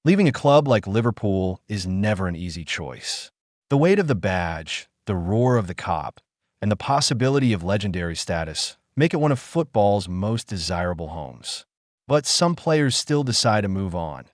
Leaving a club like Liverpool is never an easy choice. The weight of the badge, the roar of the cop, and the possibility of legendary status make it one of football's most desirable homes. But some players still decide to move on,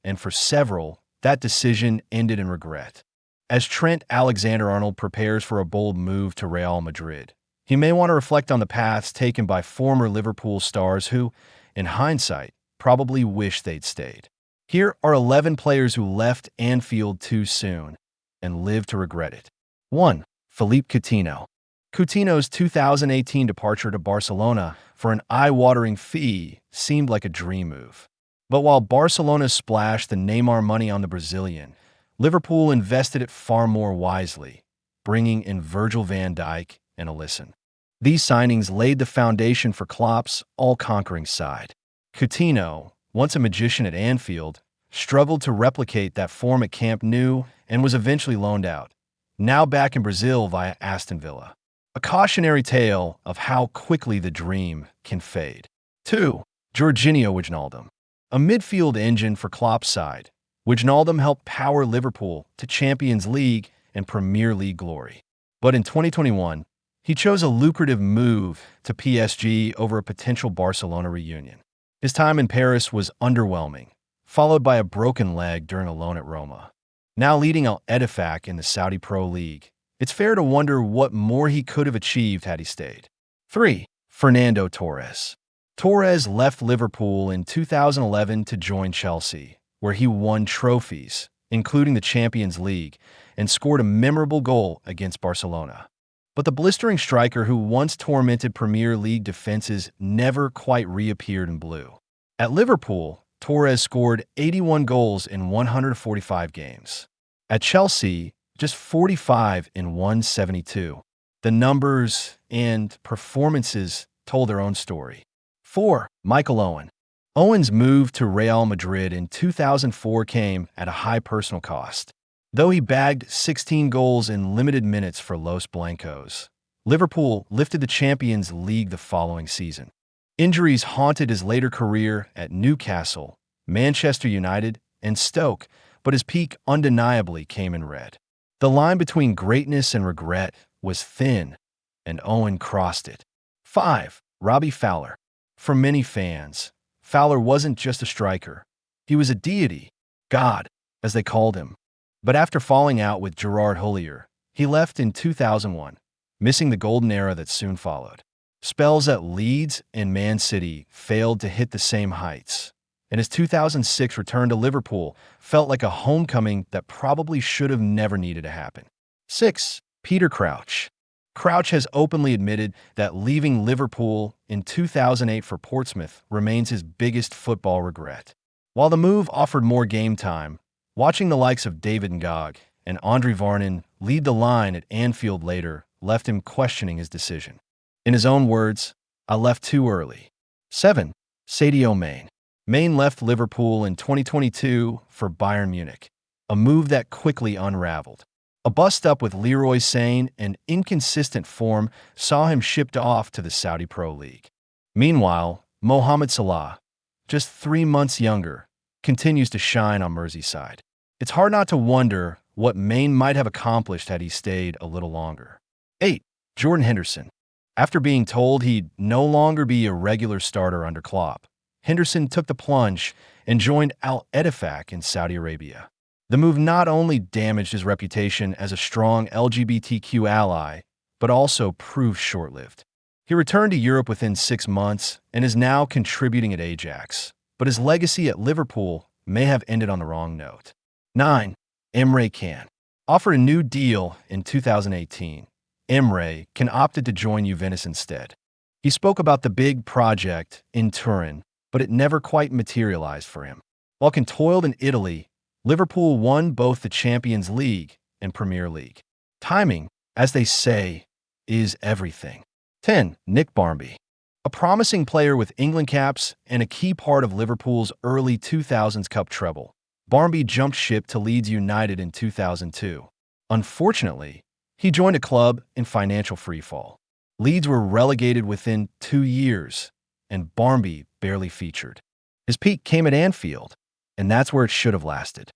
and for several, that decision ended in regret. As Trent Alexander-Arnold prepares for a bold move to Real Madrid, he may want to reflect on the paths taken by former Liverpool stars who, in hindsight, probably wish they'd stayed. Here are 11 players who left Anfield too soon and lived to regret it. 1. Philippe Coutinho. Coutinho's 2018 departure to Barcelona for an eye-watering fee seemed like a dream move. But while Barcelona splashed the Neymar money on the Brazilian, Liverpool invested it far more wisely, bringing in Virgil van Dijk and Alisson. These signings laid the foundation for Klopp's all-conquering side. Coutinho, once a magician at Anfield, struggled to replicate that form at Camp Nou and was eventually loaned out, now back in Brazil via Aston Villa. A cautionary tale of how quickly the dream can fade. 2. Jorginho Wijnaldum. A midfield engine for Klopp's side, Wijnaldum helped power Liverpool to Champions League and Premier League glory. But in 2021, he chose a lucrative move to PSG over a potential Barcelona reunion. His time in Paris was underwhelming, followed by a broken leg during a loan at Roma. Now leading Al Ettifaq in the Saudi Pro League, it's fair to wonder what more he could have achieved had he stayed. 3. Fernando Torres. Torres left Liverpool in 2011 to join Chelsea, where he won trophies, including the Champions League, and scored a memorable goal against Barcelona. But the blistering striker who once tormented Premier League defenses never quite reappeared in blue. At Liverpool, Torres scored 81 goals in 145 games. At Chelsea, just 45 in 172. The numbers and performances told their own story. 4. Michael Owen. Owen's move to Real Madrid in 2004 came at a high personal cost. Though he bagged 16 goals in limited minutes for Los Blancos, Liverpool lifted the Champions League the following season. Injuries haunted his later career at Newcastle, Manchester United, and Stoke, but his peak undeniably came in red. The line between greatness and regret was thin, and Owen crossed it. 5. Robbie Fowler. For many fans, Fowler wasn't just a striker. He was a deity, God, as they called him. But after falling out with Gerard Houllier, he left in 2001, missing the golden era that soon followed. Spells at Leeds and Man City failed to hit the same heights, and his 2006 return to Liverpool felt like a homecoming that probably should have never needed to happen. 6. Peter Crouch. Crouch has openly admitted that leaving Liverpool in 2008 for Portsmouth remains his biggest football regret. While the move offered more game time, watching the likes of David Ngog and Andre Varnon lead the line at Anfield later left him questioning his decision. In his own words, "I left too early." 7. Sadio Mane. Mane left Liverpool in 2022 for Bayern Munich, a move that quickly unraveled. A bust-up with Leroy Sane and inconsistent form saw him shipped off to the Saudi Pro League. Meanwhile, Mohamed Salah, just 3 months younger, continues to shine on Merseyside. It's hard not to wonder what Mane might have accomplished had he stayed a little longer. 8. Jordan Henderson. After being told he'd no longer be a regular starter under Klopp, Henderson took the plunge and joined Al Ettifaq in Saudi Arabia. The move not only damaged his reputation as a strong LGBTQ ally, but also proved short-lived. He returned to Europe within 6 months and is now contributing at Ajax, but his legacy at Liverpool may have ended on the wrong note. 9. Emre Can. Offered a new deal in 2018, Emre Can opted to join Juventus instead. He spoke about the big project in Turin, but it never quite materialized for him. While Can toiled in Italy, Liverpool won both the Champions League and Premier League. Timing, as they say, is everything. 10. Nick Barmby. A promising player with England caps and a key part of Liverpool's early 2000s Cup treble, Barmby jumped ship to Leeds United in 2002. Unfortunately, he joined a club in financial freefall. Leeds were relegated within 2 years, and Barmby barely featured. His peak came at Anfield, and that's where it should have lasted.